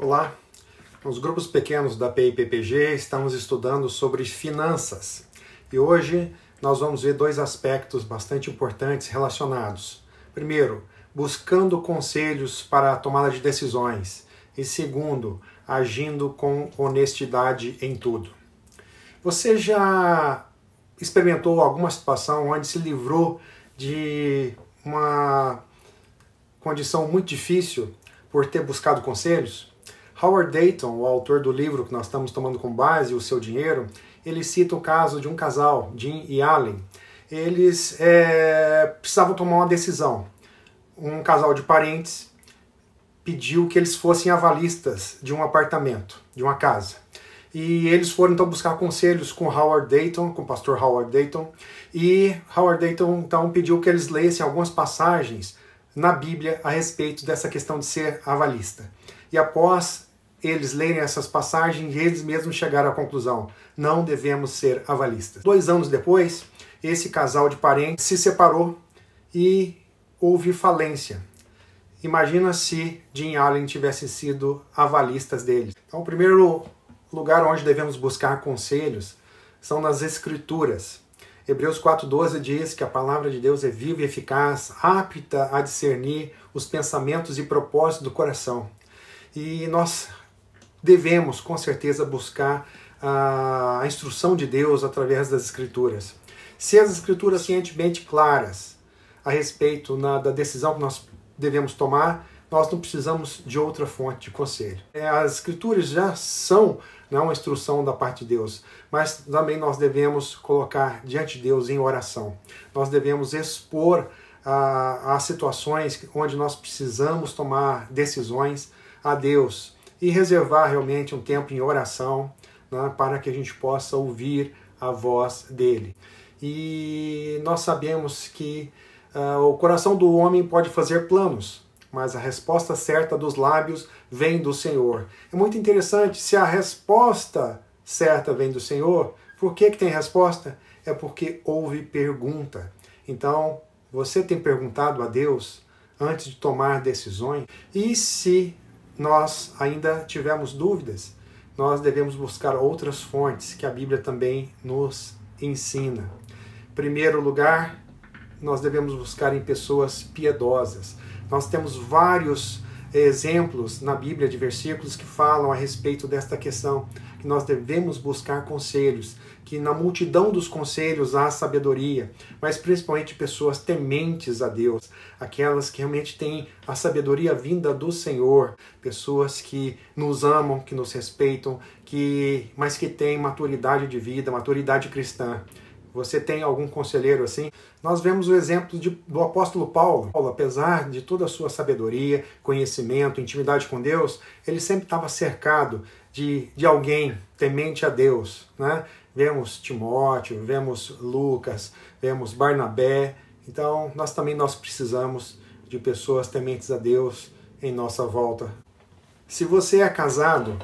Olá, nos grupos pequenos da PIPPG estamos estudando sobre finanças e hoje nós vamos ver dois aspectos bastante importantes relacionados. Primeiro, buscando conselhos para a tomada de decisões e segundo, agindo com honestidade em tudo. Você já experimentou alguma situação onde se livrou de uma condição muito difícil por ter buscado conselhos? Howard Dayton, o autor do livro que nós estamos tomando como base, O Seu Dinheiro, ele cita o caso de um casal, Jim e Allen. Eles precisavam tomar uma decisão. Um casal de parentes pediu que eles fossem avalistas de um apartamento, de uma casa. E eles foram então buscar conselhos com Howard Dayton, com o pastor Howard Dayton. E Howard Dayton então pediu que eles lessem algumas passagens na Bíblia a respeito dessa questão de ser avalista. E após eles lerem essas passagens, eles mesmos chegaram à conclusão: não devemos ser avalistas. 2 anos depois, esse casal de parentes se separou e houve falência. Imagina se Jim e Allen tivessem sido avalistas deles. Então, o primeiro lugar onde devemos buscar conselhos são nas Escrituras. Hebreus 4,12 diz que a palavra de Deus é viva e eficaz, apta a discernir os pensamentos e propósitos do coração. E nós devemos, com certeza, buscar a instrução de Deus através das Escrituras. Se as Escrituras cientemente claras a respeito da decisão que nós devemos tomar, nós não precisamos de outra fonte de conselho. As Escrituras já são uma instrução da parte de Deus, mas também nós devemos colocar diante de Deus em oração. Nós devemos expor as situações onde nós precisamos tomar decisões a Deus e reservar realmente um tempo em oração, para que a gente possa ouvir a voz dele. E nós sabemos que o coração do homem pode fazer planos, mas a resposta certa dos lábios vem do Senhor. É muito interessante, se a resposta certa vem do Senhor, por que tem resposta? É porque houve pergunta. Então, você tem perguntado a Deus antes de tomar decisões? E se nós ainda tivermos dúvidas, nós devemos buscar outras fontes que a Bíblia também nos ensina. Em primeiro lugar, nós devemos buscar em pessoas piedosas. Nós temos vários exemplos na Bíblia de versículos que falam a respeito desta questão, que nós devemos buscar conselhos, que na multidão dos conselhos há sabedoria, mas principalmente pessoas tementes a Deus, aquelas que realmente têm a sabedoria vinda do Senhor, pessoas que nos amam, que nos respeitam, mas que têm maturidade de vida, maturidade cristã. Você tem algum conselheiro assim? Nós vemos o exemplo do apóstolo Paulo. Paulo, apesar de toda a sua sabedoria, conhecimento, intimidade com Deus, ele sempre estava cercado de alguém temente a Deus, né? Vemos Timóteo, vemos Lucas, vemos Barnabé. Então, nós precisamos de pessoas tementes a Deus em nossa volta. Se você é casado,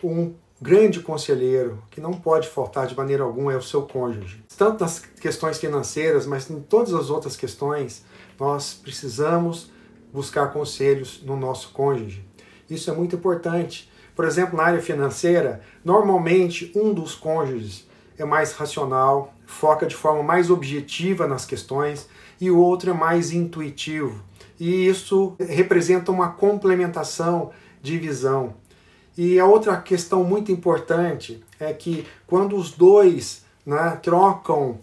um grande conselheiro que não pode faltar de maneira alguma é o seu cônjuge. Tanto nas questões financeiras, mas em todas as outras questões, nós precisamos buscar conselhos no nosso cônjuge. Isso é muito importante. Por exemplo, na área financeira, normalmente um dos cônjuges é mais racional, foca de forma mais objetiva nas questões, e o outro é mais intuitivo. E isso representa uma complementação de visão. E a outra questão muito importante é que quando os dois trocam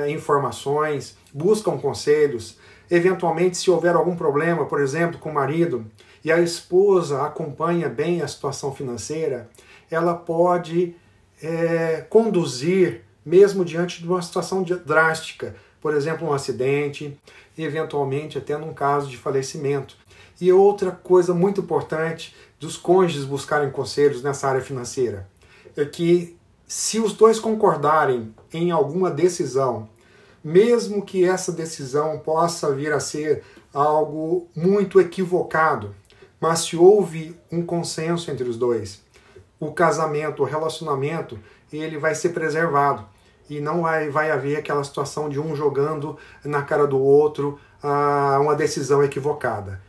informações, buscam conselhos, eventualmente se houver algum problema, por exemplo, com o marido, e a esposa acompanha bem a situação financeira, ela pode conduzir, mesmo diante de uma situação drástica, por exemplo, um acidente, e eventualmente até num caso de falecimento. E outra coisa muito importante dos cônjuges buscarem conselhos nessa área financeira é que, se os dois concordarem em alguma decisão, mesmo que essa decisão possa vir a ser algo muito equivocado, mas se houve um consenso entre os dois, o casamento, o relacionamento, ele vai ser preservado. E não vai haver aquela situação de um jogando na cara do outro uma decisão equivocada.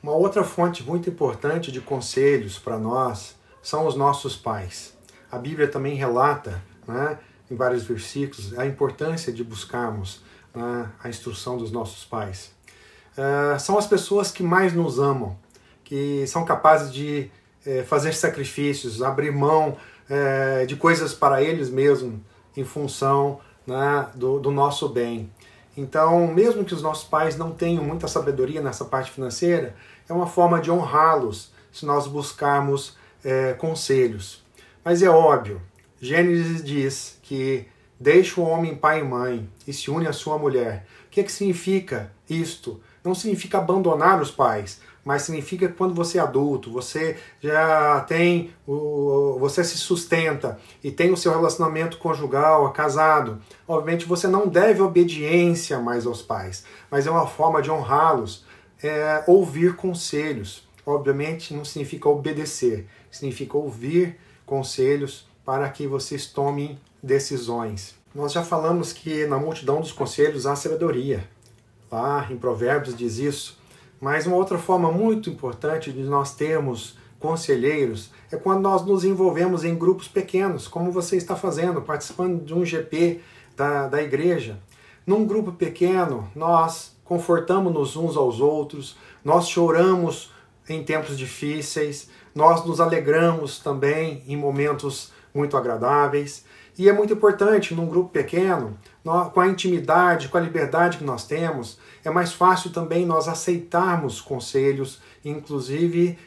Uma outra fonte muito importante de conselhos para nós são os nossos pais. A Bíblia também relata, né, em vários versículos, a importância de buscarmos, né, a instrução dos nossos pais. São as pessoas que mais nos amam, que são capazes de fazer sacrifícios, abrir mão de coisas para eles mesmos em função, né, do nosso bem. Então, mesmo que os nossos pais não tenham muita sabedoria nessa parte financeira, é uma forma de honrá-los se nós buscarmos conselhos. Mas é óbvio, Gênesis diz que deixa o homem pai e mãe e se une à sua mulher. O que significa isto? Não significa abandonar os pais, mas significa que quando você é adulto, você já tem, você se sustenta e tem o seu relacionamento conjugal, casado. Obviamente você não deve obediência mais aos pais, mas é uma forma de honrá-los, ouvir conselhos. Obviamente não significa obedecer, significa ouvir conselhos para que vocês tomem decisões. Nós já falamos que na multidão dos conselhos há sabedoria. Lá em Provérbios diz isso. Mas uma outra forma muito importante de nós termos conselheiros é quando nós nos envolvemos em grupos pequenos, como você está fazendo, participando de um GP da igreja. Num grupo pequeno, nós confortamos-nos uns aos outros, nós choramos em tempos difíceis, nós nos alegramos também em momentos muito agradáveis. E é muito importante, num grupo pequeno, com a intimidade, com a liberdade que nós temos, é mais fácil também nós aceitarmos conselhos, inclusive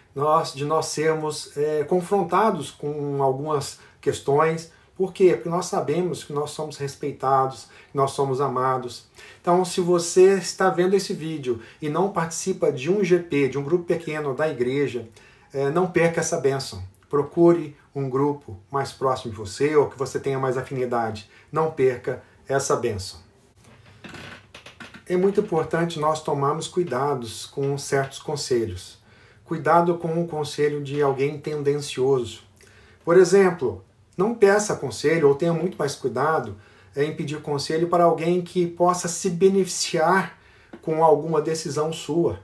de nós sermos confrontados com algumas questões. Por quê? Porque nós sabemos que nós somos respeitados, que nós somos amados. Então, se você está vendo esse vídeo e não participa de um GP, de um grupo pequeno da igreja, não perca essa bênção. Procure um grupo mais próximo de você ou que você tenha mais afinidade. Não perca essa bênção. É muito importante nós tomarmos cuidados com certos conselhos. Cuidado com o conselho de alguém tendencioso. Por exemplo, não peça conselho ou tenha muito mais cuidado em pedir conselho para alguém que possa se beneficiar com alguma decisão sua.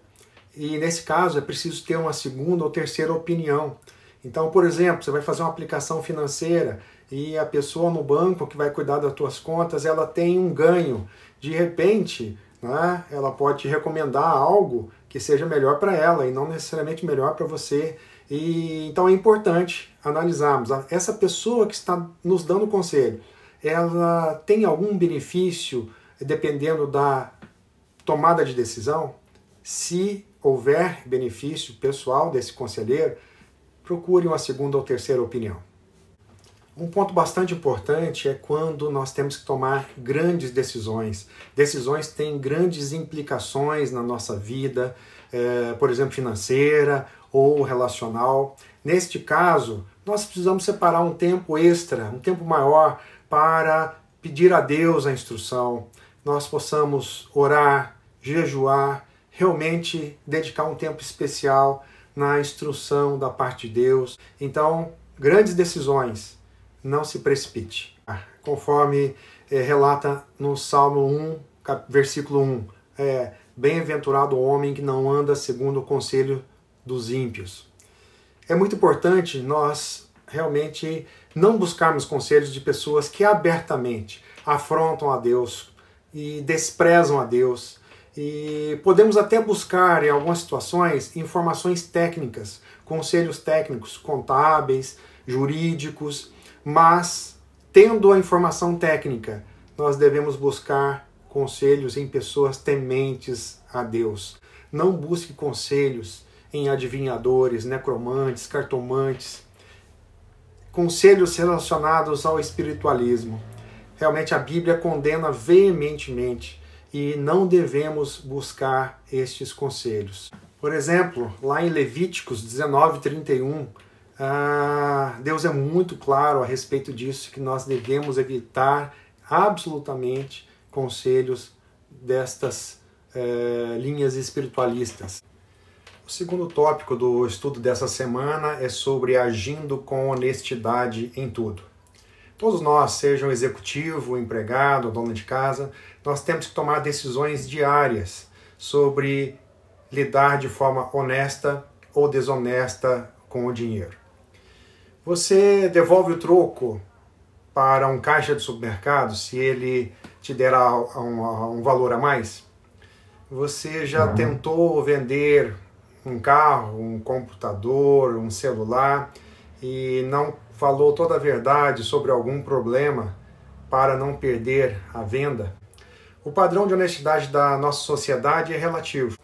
E nesse caso é preciso ter uma segunda ou terceira opinião. Então, por exemplo, você vai fazer uma aplicação financeira e a pessoa no banco que vai cuidar das tuas contas, ela tem um ganho. De repente, né, ela pode te recomendar algo que seja melhor para ela e não necessariamente melhor para você. Então é importante analisarmos. Essa pessoa que está nos dando conselho, ela tem algum benefício dependendo da tomada de decisão? Se houver benefício pessoal desse conselheiro, procure uma segunda ou terceira opinião. Um ponto bastante importante é quando nós temos que tomar grandes decisões. Decisões que têm grandes implicações na nossa vida, por exemplo, financeira ou relacional. Neste caso, nós precisamos separar um tempo extra, um tempo maior, para pedir a Deus a instrução. Nós possamos orar, jejuar, realmente dedicar um tempo especial na instrução da parte de Deus. Então, grandes decisões, não se precipite. Conforme relata no Salmo 1, versículo 1, bem-aventurado o homem que não anda segundo o conselho dos ímpios. É muito importante nós realmente não buscarmos conselhos de pessoas que abertamente afrontam a Deus e desprezam a Deus. E podemos até buscar, em algumas situações, informações técnicas, conselhos técnicos, contábeis, jurídicos, mas, tendo a informação técnica, nós devemos buscar conselhos em pessoas tementes a Deus. Não busque conselhos em adivinhadores, necromantes, cartomantes, conselhos relacionados ao espiritualismo. Realmente a Bíblia condena veementemente e não devemos buscar estes conselhos. Por exemplo, lá em Levíticos 19:31, Deus é muito claro a respeito disso, que nós devemos evitar absolutamente conselhos destas linhas espiritualistas. O segundo tópico do estudo dessa semana é sobre agindo com honestidade em tudo. Todos nós, sejam executivo, empregado, dona de casa, nós temos que tomar decisões diárias sobre lidar de forma honesta ou desonesta com o dinheiro. Você devolve o troco para um caixa de supermercado se ele te der um valor a mais? Você já tentou vender um carro, um computador, um celular e não falou toda a verdade sobre algum problema para não perder a venda? O padrão de honestidade da nossa sociedade é relativo.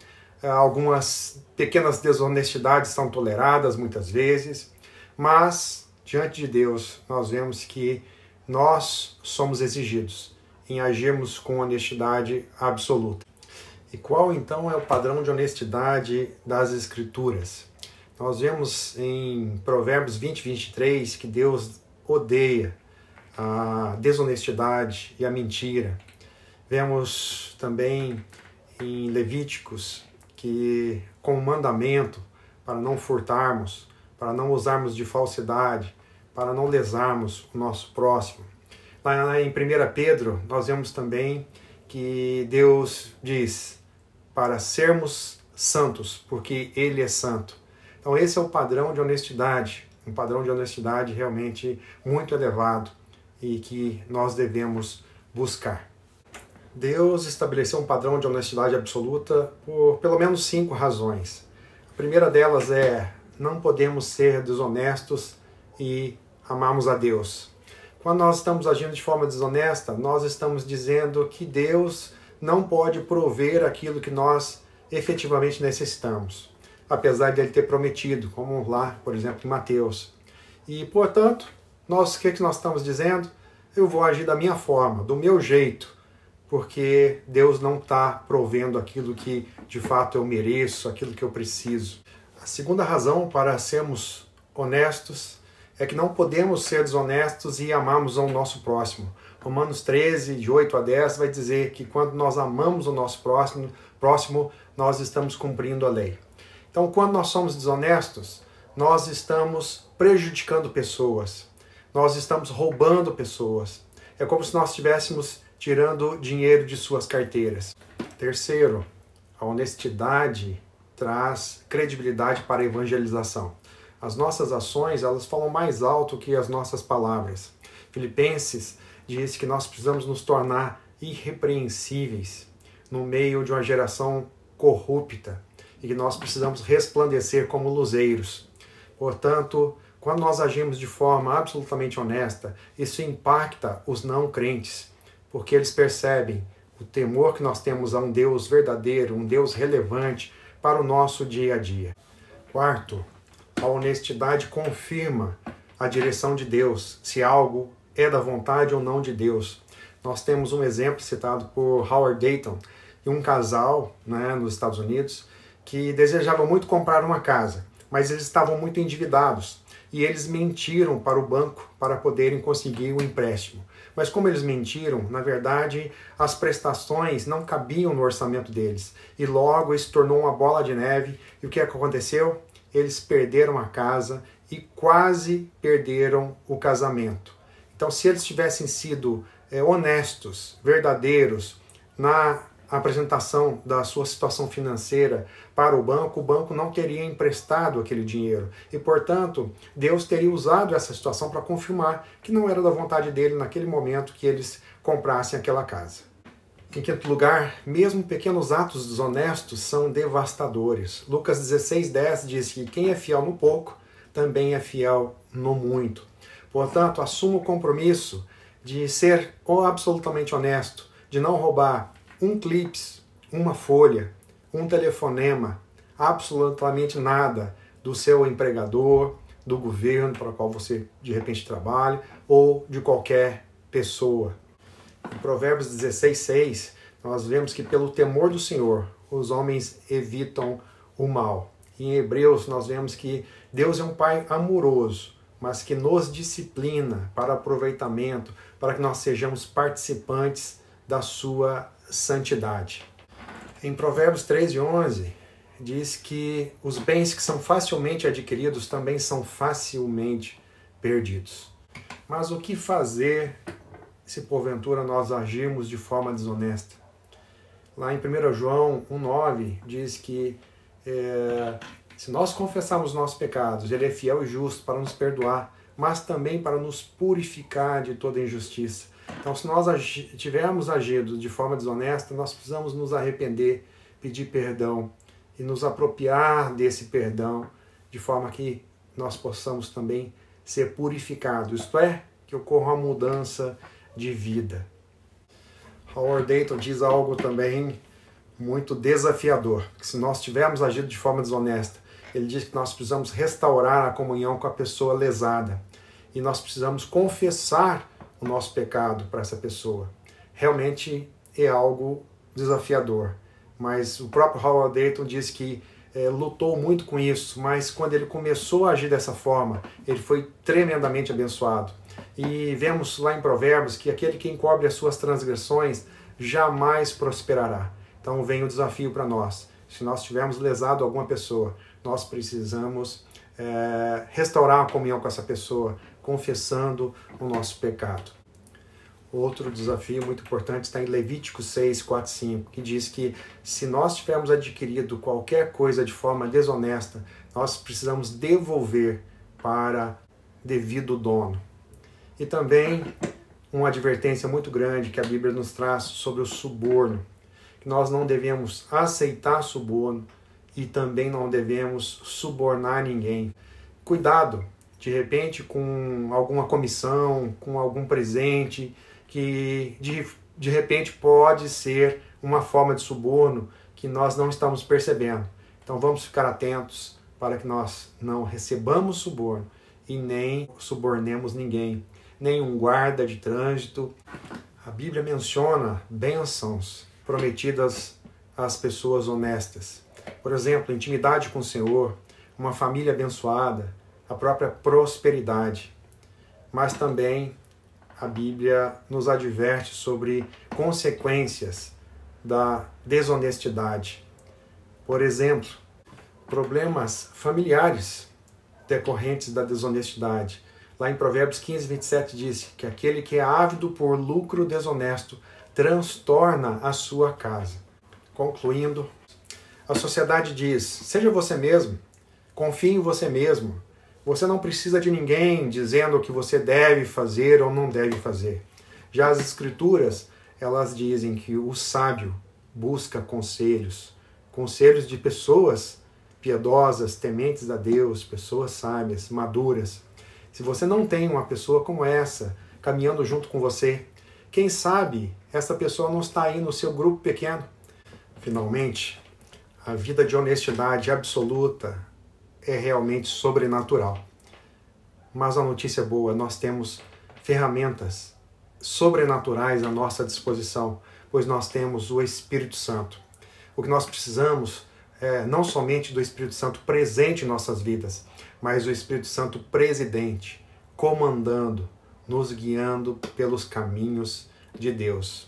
Algumas pequenas desonestidades são toleradas muitas vezes, mas diante de Deus nós vemos que nós somos exigidos em agirmos com honestidade absoluta. E qual então é o padrão de honestidade das Escrituras? Nós vemos em Provérbios 20, 23 que Deus odeia a desonestidade e a mentira. Vemos também em Levíticos que, como mandamento, para não furtarmos, para não usarmos de falsidade, para não lesarmos o nosso próximo. Lá em 1 Pedro, nós vemos também que Deus diz para sermos santos, porque Ele é santo. Então esse é o padrão de honestidade, um padrão de honestidade realmente muito elevado e que nós devemos buscar. Deus estabeleceu um padrão de honestidade absoluta por pelo menos 5 razões. A primeira delas é: não podemos ser desonestos e amarmos a Deus. Quando nós estamos agindo de forma desonesta, nós estamos dizendo que Deus não pode prover aquilo que nós efetivamente necessitamos, apesar de Ele ter prometido, como lá, por exemplo, em Mateus. E, portanto, o que nós estamos dizendo? Eu vou agir da minha forma, do meu jeito, porque Deus não está provendo aquilo que de fato eu mereço, aquilo que eu preciso. A segunda razão para sermos honestos é que não podemos ser desonestos e amarmos ao nosso próximo. Romanos 13, de 8 a 10, vai dizer que quando nós amamos o nosso próximo, nós estamos cumprindo a lei. Então, quando nós somos desonestos, nós estamos prejudicando pessoas, nós estamos roubando pessoas. É como se nós estivéssemos tirando dinheiro de suas carteiras. Terceiro, a honestidade traz credibilidade para a evangelização. As nossas ações, elas falam mais alto que as nossas palavras. Filipenses diz que nós precisamos nos tornar irrepreensíveis no meio de uma geração corrupta e que nós precisamos resplandecer como luzeiros. Portanto, quando nós agimos de forma absolutamente honesta, isso impacta os não crentes, porque eles percebem o temor que nós temos a um Deus verdadeiro, um Deus relevante para o nosso dia a dia. Quarto, a honestidade confirma a direção de Deus, se algo é da vontade ou não de Deus. Nós temos um exemplo citado por Howard Dayton, de um casal nos Estados Unidos que desejava muito comprar uma casa, mas eles estavam muito endividados e eles mentiram para o banco para poderem conseguir o empréstimo. Mas como eles mentiram, na verdade, as prestações não cabiam no orçamento deles. E logo isso tornou uma bola de neve. E o que aconteceu? Eles perderam a casa e quase perderam o casamento. Então, se eles tivessem sido honestos, verdadeiros na apresentação da sua situação financeira para o banco não teria emprestado aquele dinheiro. E, portanto, Deus teria usado essa situação para confirmar que não era da vontade dele naquele momento que eles comprassem aquela casa. Em quinto lugar, mesmo pequenos atos desonestos são devastadores. Lucas 16:10 diz que quem é fiel no pouco também é fiel no muito. Portanto, assuma o compromisso de ser absolutamente honesto, de não roubar um clips, uma folha, um telefonema, absolutamente nada do seu empregador, do governo para o qual você de repente trabalha ou de qualquer pessoa. Em Provérbios 16:6, nós vemos que pelo temor do Senhor os homens evitam o mal. E em Hebreus nós vemos que Deus é um Pai amoroso, mas que nos disciplina para aproveitamento, para que nós sejamos participantes da sua santidade. Em Provérbios 13:11, diz que os bens que são facilmente adquiridos também são facilmente perdidos. Mas o que fazer se porventura nós agirmos de forma desonesta? Lá em 1 João 1:9 diz que Se nós confessarmos nossos pecados, Ele é fiel e justo para nos perdoar, mas também para nos purificar de toda injustiça. Então, se nós tivermos agido de forma desonesta, nós precisamos nos arrepender, pedir perdão e nos apropriar desse perdão, de forma que nós possamos também ser purificados, isto é, que ocorra uma mudança de vida. Howard Dayton diz algo também muito desafiador, que se nós tivermos agido de forma desonesta, ele diz que nós precisamos restaurar a comunhão com a pessoa lesada e nós precisamos confessar o nosso pecado para essa pessoa. Realmente é algo desafiador, mas o próprio Howard Dayton diz que lutou muito com isso, mas quando ele começou a agir dessa forma, ele foi tremendamente abençoado. E vemos lá em Provérbios que aquele que encobre as suas transgressões jamais prosperará. Então vem o desafio para nós. Se nós tivermos lesado alguma pessoa, nós precisamos restaurar a comunhão com essa pessoa, confessando o nosso pecado. Outro desafio muito importante está em Levítico 6, 4, 5, que diz que se nós tivermos adquirido qualquer coisa de forma desonesta, nós precisamos devolver para devido dono. E também uma advertência muito grande que a Bíblia nos traz sobre o suborno, que nós não devemos aceitar suborno e também não devemos subornar ninguém. Cuidado, de repente, com alguma comissão, com algum presente, que de repente pode ser uma forma de suborno que nós não estamos percebendo. Então vamos ficar atentos para que nós não recebamos suborno e nem subornemos ninguém, nem um guarda de trânsito. A Bíblia menciona bênçãos prometidas às pessoas honestas. Por exemplo, intimidade com o Senhor, uma família abençoada, a própria prosperidade. Mas também a Bíblia nos adverte sobre consequências da desonestidade. Por exemplo, problemas familiares decorrentes da desonestidade. Lá em Provérbios 15, 27 diz que aquele que é ávido por lucro desonesto transtorna a sua casa. Concluindo, a sociedade diz, seja você mesmo, confie em você mesmo. Você não precisa de ninguém dizendo o que você deve fazer ou não deve fazer. Já as Escrituras, elas dizem que o sábio busca conselhos de pessoas piedosas, tementes a Deus, pessoas sábias, maduras. Se você não tem uma pessoa como essa caminhando junto com você, quem sabe essa pessoa não está aí no seu grupo pequeno? Finalmente, a vida de honestidade absoluta é realmente sobrenatural. Mas a notícia boa, nós temos ferramentas sobrenaturais à nossa disposição, pois nós temos o Espírito Santo. O que nós precisamos é não somente do Espírito Santo presente em nossas vidas, mas o Espírito Santo presidente, comandando, nos guiando pelos caminhos de Deus.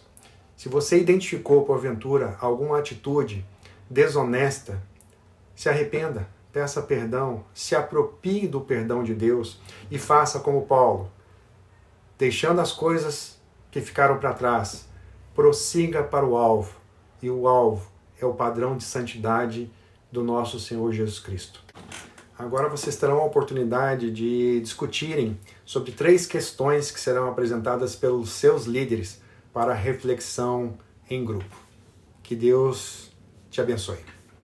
Se você identificou, porventura, alguma atitude desonesta, se arrependa. Peça perdão, se aproprie do perdão de Deus e faça como Paulo, deixando as coisas que ficaram para trás, prossiga para o alvo, e o alvo é o padrão de santidade do nosso Senhor Jesus Cristo. Agora vocês terão a oportunidade de discutirem sobre 3 questões que serão apresentadas pelos seus líderes para reflexão em grupo. Que Deus te abençoe.